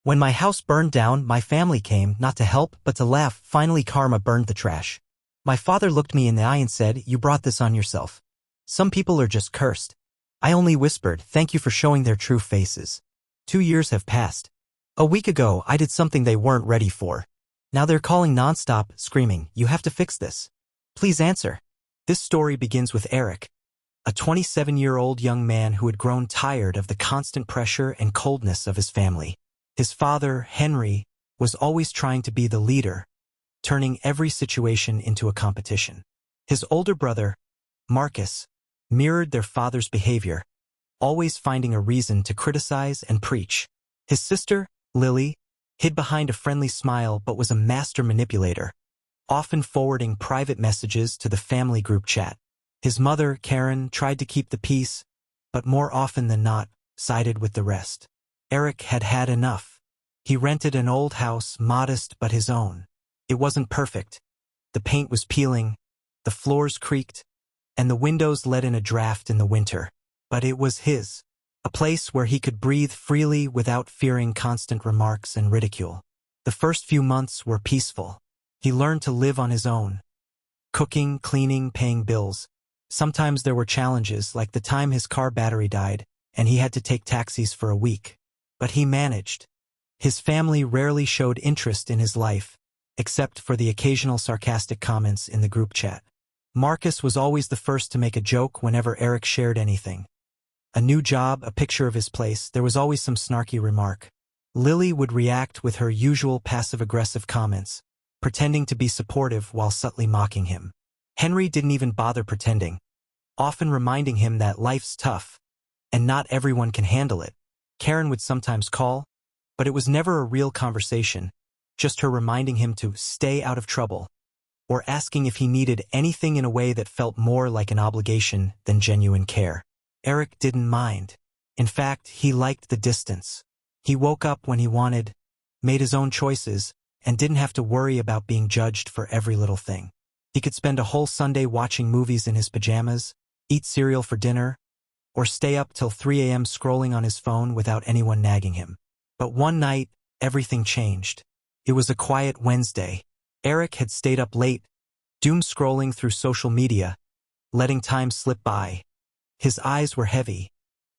When my house burned down, my family came, not to help, but to laugh. Finally, karma burned the trash. My father looked me in the eye and said, "You brought this on yourself. Some people are just cursed." I only whispered, "Thank you for showing their true faces." 2 years have passed. A week ago, I did something they weren't ready for. Now they're calling nonstop, screaming, "You have to fix this. Please answer." This story begins with Eric, a 27-year-old young man who had grown tired of the constant pressure and coldness of his family. His father, Henry, was always trying to be the leader, turning every situation into a competition. His older brother, Marcus, mirrored their father's behavior, always finding a reason to criticize and preach. His sister, Lily, hid behind a friendly smile but was a master manipulator, often forwarding private messages to the family group chat. His mother, Karen, tried to keep the peace, but more often than not, sided with the rest. Eric had had enough. He rented an old house, modest but his own. It wasn't perfect. The paint was peeling, the floors creaked, and the windows let in a draft in the winter. But it was his. A place where he could breathe freely without fearing constant remarks and ridicule. The first few months were peaceful. He learned to live on his own. Cooking, cleaning, paying bills. Sometimes there were challenges, like the time his car battery died, and he had to take taxis for a week. But he managed. His family rarely showed interest in his life, except for the occasional sarcastic comments in the group chat. Marcus was always the first to make a joke whenever Eric shared anything. A new job, a picture of his place, there was always some snarky remark. Lily would react with her usual passive-aggressive comments, pretending to be supportive while subtly mocking him. Henry didn't even bother pretending, often reminding him that life's tough, and not everyone can handle it. Karen would sometimes call, but it was never a real conversation, just her reminding him to stay out of trouble, or asking if he needed anything in a way that felt more like an obligation than genuine care. Eric didn't mind. In fact, he liked the distance. He woke up when he wanted, made his own choices, and didn't have to worry about being judged for every little thing. He could spend a whole Sunday watching movies in his pajamas, eat cereal for dinner, or stay up till 3 a.m. scrolling on his phone without anyone nagging him. But one night, everything changed. It was a quiet Wednesday. Eric had stayed up late, doom-scrolling through social media, letting time slip by. His eyes were heavy,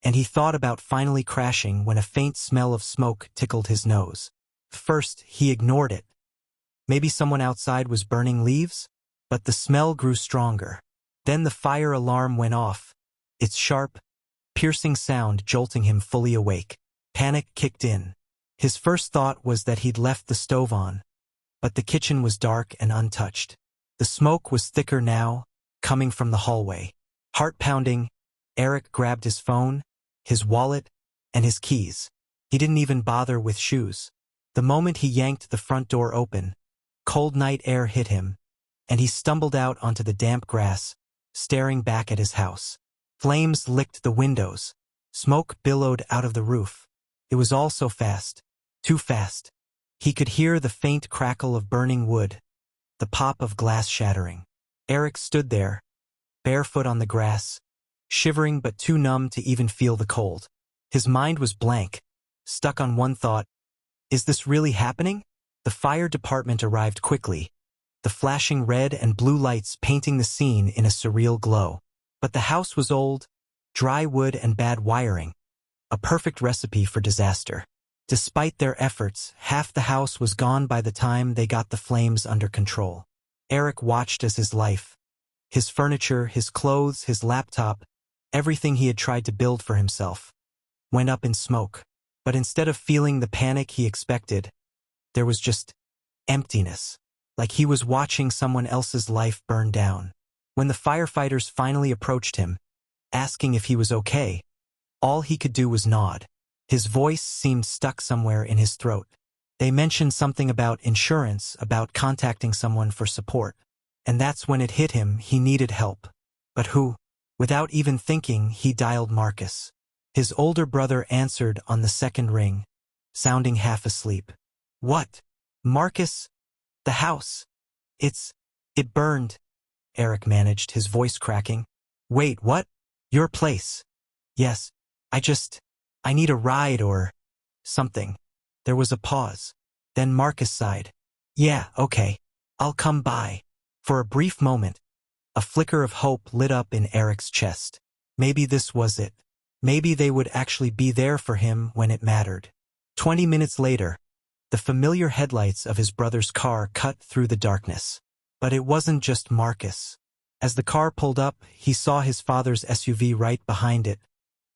and he thought about finally crashing when a faint smell of smoke tickled his nose. First, he ignored it. Maybe someone outside was burning leaves? But the smell grew stronger. Then the fire alarm went off, its sharp, piercing sound jolting him fully awake. Panic kicked in. His first thought was that he'd left the stove on, but the kitchen was dark and untouched. The smoke was thicker now, coming from the hallway. Heart pounding, Eric grabbed his phone, his wallet, and his keys. He didn't even bother with shoes. The moment he yanked the front door open, cold night air hit him, and he stumbled out onto the damp grass, staring back at his house. Flames licked the windows. Smoke billowed out of the roof. It was all so fast. Too fast. He could hear the faint crackle of burning wood, the pop of glass shattering. Eric stood there, barefoot on the grass, shivering but too numb to even feel the cold. His mind was blank, stuck on one thought. Is this really happening? The fire department arrived quickly, the flashing red and blue lights painting the scene in a surreal glow. But the house was old, dry wood and bad wiring, a perfect recipe for disaster. Despite their efforts, half the house was gone by the time they got the flames under control. Eric watched as his life, his furniture, his clothes, his laptop, everything he had tried to build for himself, went up in smoke. But instead of feeling the panic he expected, there was just emptiness, like he was watching someone else's life burn down. When the firefighters finally approached him, asking if he was okay, all he could do was nod. His voice seemed stuck somewhere in his throat. They mentioned something about insurance, about contacting someone for support. And that's when it hit him, he needed help. But who? Without even thinking, he dialed Marcus. His older brother answered on the second ring, sounding half asleep. What? Marcus? The house. It burned, Eric managed, his voice cracking. Wait, what? Your place? Yes, I need a ride or something. There was a pause. Then Marcus sighed. Yeah, okay. I'll come by. For a brief moment, a flicker of hope lit up in Eric's chest. Maybe this was it. Maybe they would actually be there for him when it mattered. 20 minutes later, the familiar headlights of his brother's car cut through the darkness. But it wasn't just Marcus. As the car pulled up, he saw his father's SUV right behind it.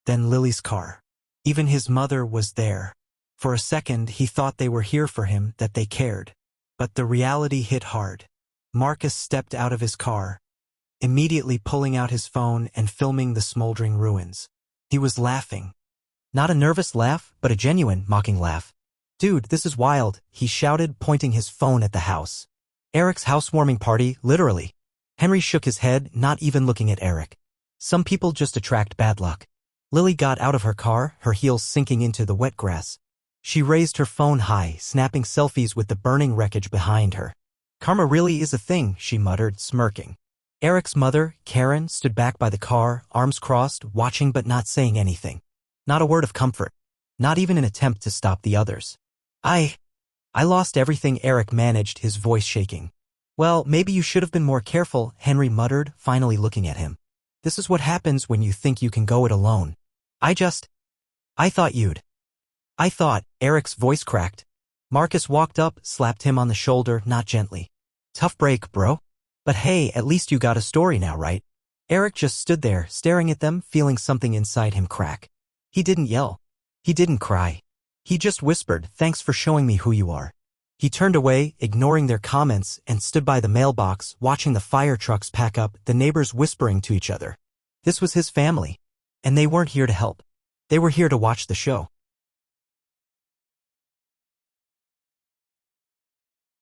Then Lily's car. Even his mother was there. For a second, he thought they were here for him, that they cared. But the reality hit hard. Marcus stepped out of his car, immediately pulling out his phone and filming the smoldering ruins. He was laughing. Not a nervous laugh, but a genuine, mocking laugh. Dude, this is wild, he shouted, pointing his phone at the house. Eric's housewarming party, literally. Henry shook his head, not even looking at Eric. Some people just attract bad luck. Lily got out of her car, her heels sinking into the wet grass. She raised her phone high, snapping selfies with the burning wreckage behind her. Karma really is a thing, she muttered, smirking. Eric's mother, Karen, stood back by the car, arms crossed, watching but not saying anything. Not a word of comfort. Not even an attempt to stop the others. I lost everything, Eric managed, his voice shaking. Well, maybe you should have been more careful, Henry muttered, finally looking at him. This is what happens when you think you can go it alone. I thought, Eric's voice cracked. Marcus walked up, slapped him on the shoulder, not gently. Tough break, bro. But hey, at least you got a story now, right? Eric just stood there, staring at them, feeling something inside him crack. He didn't yell. He didn't cry. He just whispered, thanks for showing me who you are. He turned away, ignoring their comments, and stood by the mailbox, watching the fire trucks pack up, the neighbors whispering to each other. This was his family. And they weren't here to help. They were here to watch the show.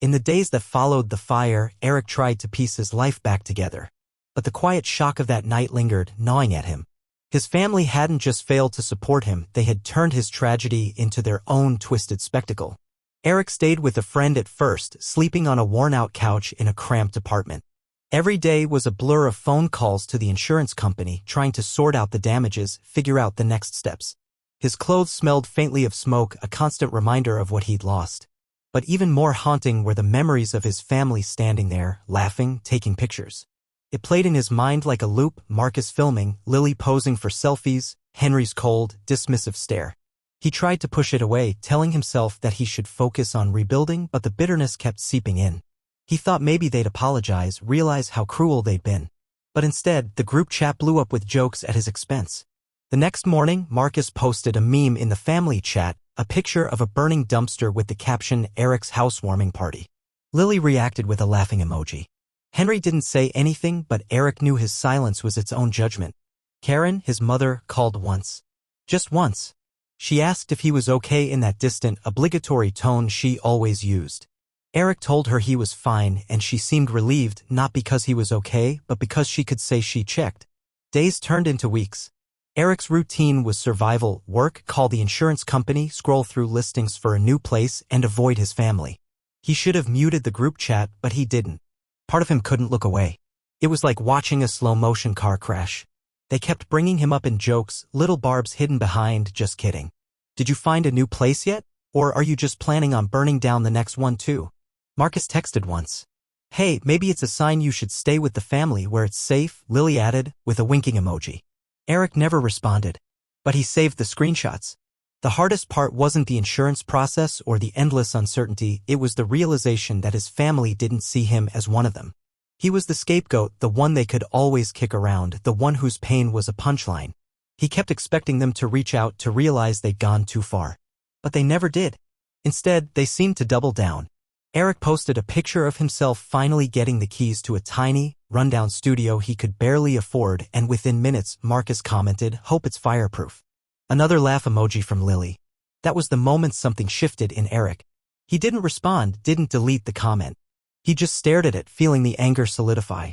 In the days that followed the fire, Eric tried to piece his life back together. But the quiet shock of that night lingered, gnawing at him. His family hadn't just failed to support him, they had turned his tragedy into their own twisted spectacle. Eric stayed with a friend at first, sleeping on a worn-out couch in a cramped apartment. Every day was a blur of phone calls to the insurance company, trying to sort out the damages, figure out the next steps. His clothes smelled faintly of smoke, a constant reminder of what he'd lost. But even more haunting were the memories of his family standing there, laughing, taking pictures. It played in his mind like a loop, Marcus filming, Lily posing for selfies, Henry's cold, dismissive stare. He tried to push it away, telling himself that he should focus on rebuilding, but the bitterness kept seeping in. He thought maybe they'd apologize, realize how cruel they'd been. But instead, the group chat blew up with jokes at his expense. The next morning, Marcus posted a meme in the family chat, a picture of a burning dumpster with the caption, Eric's housewarming party. Lily reacted with a laughing emoji. Henry didn't say anything, but Eric knew his silence was its own judgment. Karen, his mother, called once. Just once. She asked if he was okay in that distant, obligatory tone she always used. Eric told her he was fine, and she seemed relieved, not because he was okay, but because she could say she checked. Days turned into weeks. Eric's routine was survival, work, call the insurance company, scroll through listings for a new place, and avoid his family. He should have muted the group chat, but he didn't. Part of him couldn't look away. It was like watching a slow-motion car crash. They kept bringing him up in jokes, little barbs hidden behind, just kidding. Did you find a new place yet? Or are you just planning on burning down the next one too? Marcus texted once. Hey, maybe it's a sign you should stay with the family where it's safe, Lily added, with a winking emoji. Eric never responded. But he saved the screenshots. The hardest part wasn't the insurance process or the endless uncertainty, it was the realization that his family didn't see him as one of them. He was the scapegoat, the one they could always kick around, the one whose pain was a punchline. He kept expecting them to reach out to realize they'd gone too far. But they never did. Instead, they seemed to double down. Eric posted a picture of himself finally getting the keys to a tiny, rundown studio he could barely afford, and within minutes, Marcus commented, "Hope it's fireproof." Another laugh emoji from Lily. That was the moment something shifted in Eric. He didn't respond, didn't delete the comment. He just stared at it, feeling the anger solidify.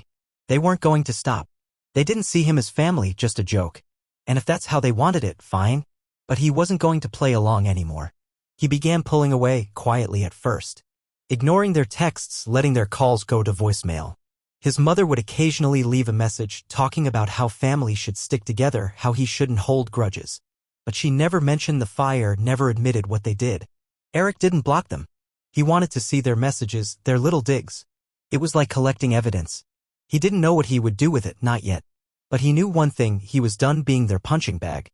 They weren't going to stop. They didn't see him as family, just a joke. And if that's how they wanted it, fine. But he wasn't going to play along anymore. He began pulling away, quietly at first. Ignoring their texts, letting their calls go to voicemail. His mother would occasionally leave a message, talking about how family should stick together, how he shouldn't hold grudges. But she never mentioned the fire, never admitted what they did. Eric didn't block them. He wanted to see their messages, their little digs. It was like collecting evidence. He didn't know what he would do with it, not yet. But he knew one thing: he was done being their punching bag.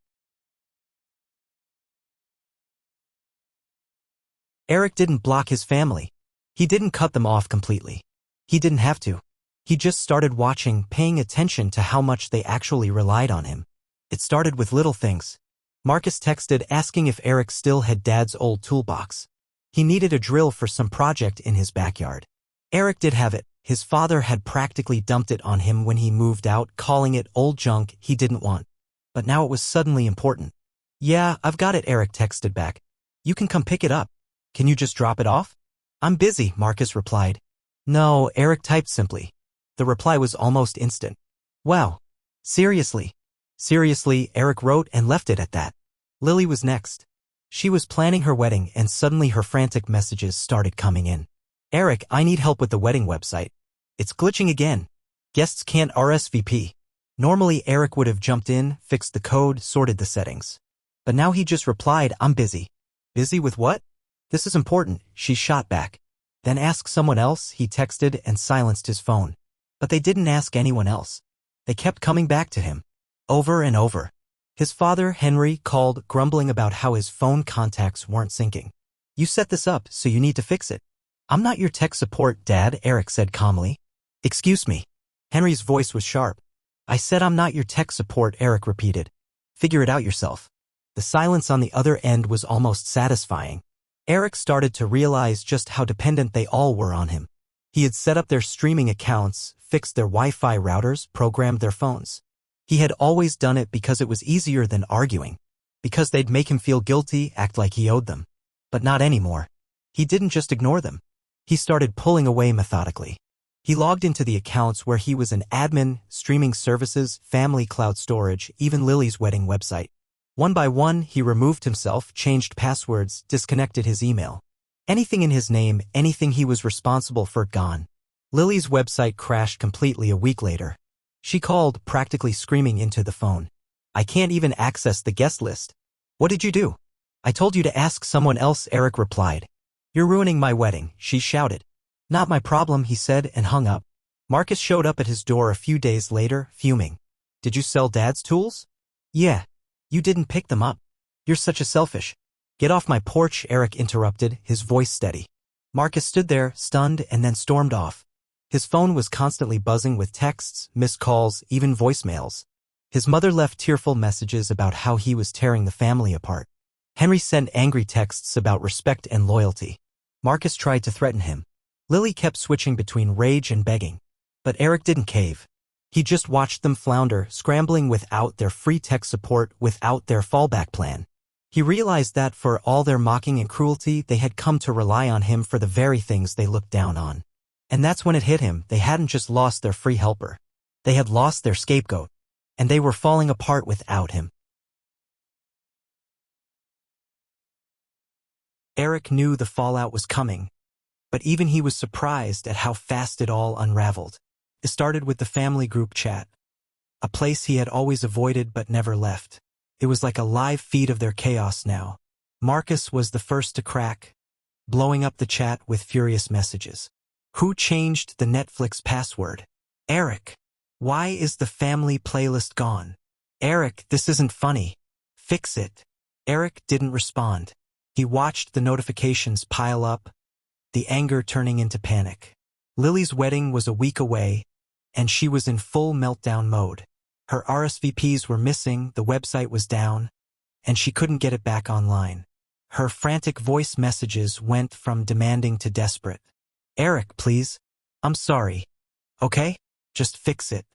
Eric didn't block his family. He didn't cut them off completely. He didn't have to. He just started watching, paying attention to how much they actually relied on him. It started with little things. Marcus texted asking if Eric still had Dad's old toolbox. He needed a drill for some project in his backyard. Eric did have it. His father had practically dumped it on him when he moved out, calling it old junk he didn't want. But now it was suddenly important. "Yeah, I've got it," Eric texted back. "You can come pick it up. Can you just drop it off?" "I'm busy," Marcus replied. "No," Eric typed simply. The reply was almost instant. "Wow. Seriously?" "Seriously," Eric wrote and left it at that. Lily was next. She was planning her wedding and suddenly her frantic messages started coming in. "Eric, I need help with the wedding website. It's glitching again. Guests can't RSVP." Normally Eric would have jumped in, fixed the code, sorted the settings. But now he just replied, "I'm busy." "Busy with what?" "This is important," she shot back. "Then ask someone else," he texted and silenced his phone. But they didn't ask anyone else. They kept coming back to him. Over and over. His father, Henry, called, grumbling about how his phone contacts weren't syncing. "You set this up, so you need to fix it." "I'm not your tech support, Dad," Eric said calmly. "Excuse me." Henry's voice was sharp. "I said I'm not your tech support," Eric repeated. "Figure it out yourself." The silence on the other end was almost satisfying. Eric started to realize just how dependent they all were on him. He had set up their streaming accounts, fixed their Wi-Fi routers, programmed their phones. He had always done it because it was easier than arguing. Because they'd make him feel guilty, act like he owed them. But not anymore. He didn't just ignore them. He started pulling away methodically. He logged into the accounts where he was an admin, streaming services, family cloud storage, even Lily's wedding website. One by one, he removed himself, changed passwords, disconnected his email. Anything in his name, anything he was responsible for, gone. Lily's website crashed completely a week later. She called, practically screaming into the phone. "I can't even access the guest list." "What did you do?" "I told you to ask someone else," Eric replied. "You're ruining my wedding," she shouted. "Not my problem," he said and hung up. Marcus showed up at his door a few days later, fuming. "Did you sell Dad's tools?" "Yeah." "You didn't pick them up. You're such a selfish." "Get off my porch," Eric interrupted, his voice steady. Marcus stood there, stunned, and then stormed off. His phone was constantly buzzing with texts, missed calls, even voicemails. His mother left tearful messages about how he was tearing the family apart. Henry sent angry texts about respect and loyalty. Marcus tried to threaten him. Lily kept switching between rage and begging. But Eric didn't cave. He just watched them flounder, scrambling without their free tech support, without their fallback plan. He realized that for all their mocking and cruelty, they had come to rely on him for the very things they looked down on. And that's when it hit him: they hadn't just lost their free helper. They had lost their scapegoat. And they were falling apart without him. Eric knew the fallout was coming. But even he was surprised at how fast it all unraveled. It started with the family group chat. A place he had always avoided but never left. It was like a live feed of their chaos now. Marcus was the first to crack, blowing up the chat with furious messages. "Who changed the Netflix password?" "Eric. Why is the family playlist gone?" "Eric, this isn't funny. Fix it." Eric didn't respond. He watched the notifications pile up, the anger turning into panic. Lily's wedding was a week away, and she was in full meltdown mode. Her RSVPs were missing, the website was down, and she couldn't get it back online. Her frantic voice messages went from demanding to desperate. "Eric, please. I'm sorry. Okay? Just fix it.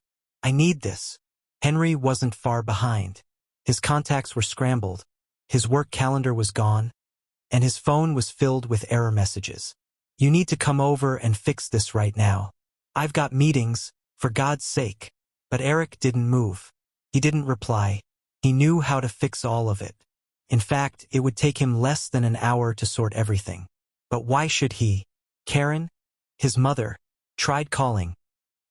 I need this." Henry wasn't far behind. His contacts were scrambled, his work calendar was gone, and his phone was filled with error messages. "You need to come over and fix this right now. I've got meetings, for God's sake." But Eric didn't move. He didn't reply. He knew how to fix all of it. In fact, it would take him less than an hour to sort everything. But why should he? Karen, his mother, tried calling,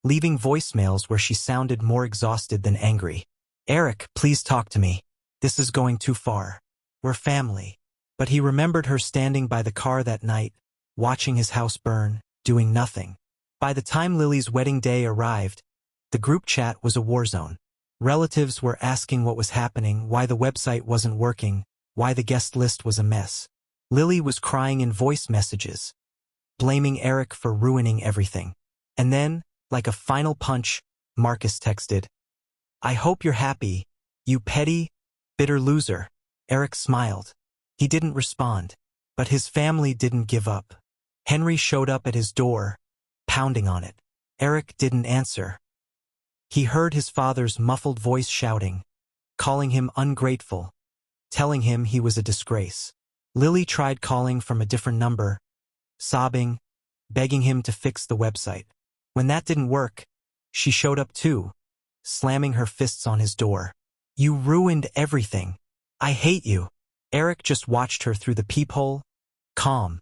leaving voicemails where she sounded more exhausted than angry. "Eric, please talk to me. This is going too far. We're family." But he remembered her standing by the car that night, watching his house burn, doing nothing. By the time Lily's wedding day arrived, the group chat was a war zone. Relatives were asking what was happening, why the website wasn't working, why the guest list was a mess. Lily was crying in voice messages, blaming Eric for ruining everything. And then, like a final punch, Marcus texted, "I hope you're happy, you petty, bitter loser." Eric smiled. He didn't respond, but his family didn't give up. Henry showed up at his door, pounding on it. Eric didn't answer. He heard his father's muffled voice shouting, calling him ungrateful, telling him he was a disgrace. Lily tried calling from a different number, sobbing, begging him to fix the website. When that didn't work, she showed up too, slamming her fists on his door. "You ruined everything. I hate you." Eric just watched her through the peephole, calm,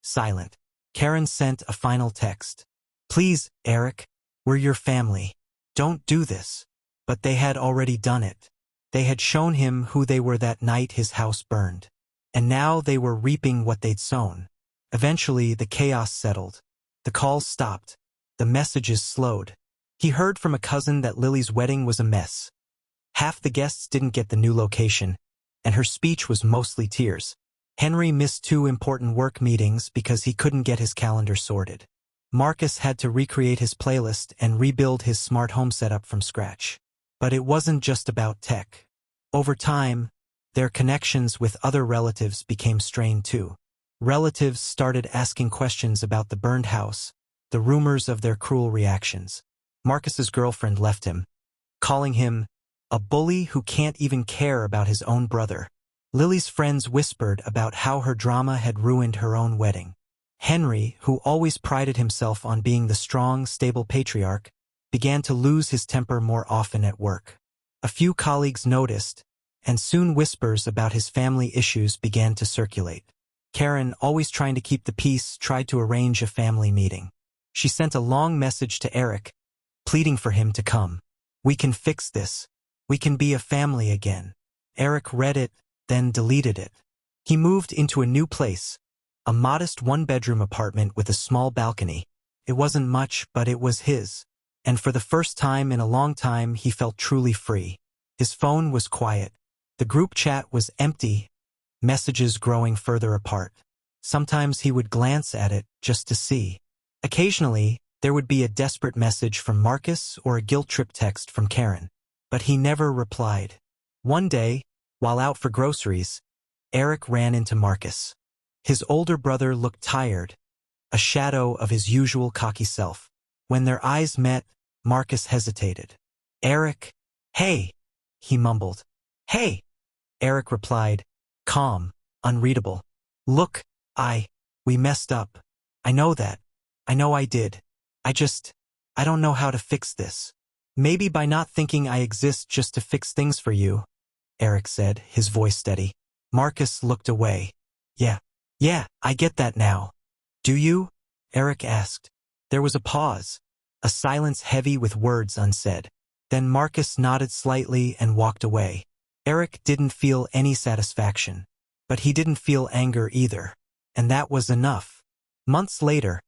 silent. Karen sent a final text. "Please, Eric, we're your family. Don't do this." But they had already done it. They had shown him who they were that night his house burned. And now they were reaping what they'd sown. Eventually, the chaos settled. The calls stopped. The messages slowed. He heard from a cousin that Lily's wedding was a mess. Half the guests didn't get the new location, and her speech was mostly tears. Henry missed 2 important work meetings because he couldn't get his calendar sorted. Marcus had to recreate his playlist and rebuild his smart home setup from scratch. But it wasn't just about tech. Over time, their connections with other relatives became strained too. Relatives started asking questions about the burned house, the rumors of their cruel reactions. Marcus's girlfriend left him, calling him a bully who can't even care about his own brother. Lily's friends whispered about how her drama had ruined her own wedding. Henry, who always prided himself on being the strong, stable patriarch, began to lose his temper more often at work. A few colleagues noticed, and soon whispers about his family issues began to circulate. Karen, always trying to keep the peace, tried to arrange a family meeting. She sent a long message to Eric, pleading for him to come. "We can fix this. We can be a family again." Eric read it, then deleted it. He moved into a new place, a modest 1-bedroom apartment with a small balcony. It wasn't much, but it was his. And for the first time in a long time, he felt truly free. His phone was quiet. The group chat was empty, messages growing further apart. Sometimes he would glance at it just to see. Occasionally, there would be a desperate message from Marcus or a guilt trip text from Karen. But he never replied. One day, while out for groceries, Eric ran into Marcus. His older brother looked tired, a shadow of his usual cocky self. When their eyes met, Marcus hesitated. "Eric, hey," he mumbled. "Hey," Eric replied, calm, unreadable. "Look, we messed up. I know that. I know I did. I don't know how to fix this." "Maybe by not thinking I exist just to fix things for you," Eric said, his voice steady. Marcus looked away. Yeah, I get that now." "Do you?" Eric asked. There was a pause, a silence heavy with words unsaid. Then Marcus nodded slightly and walked away. Eric didn't feel any satisfaction, but he didn't feel anger either. And that was enough. Months later,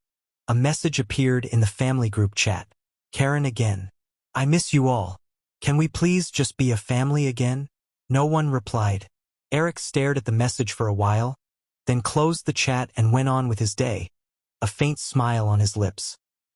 a message appeared in the family group chat. "Karen again. I miss you all. Can we please just be a family again?" No one replied. Eric stared at the message for a while, then closed the chat and went on with his day, a faint smile on his lips.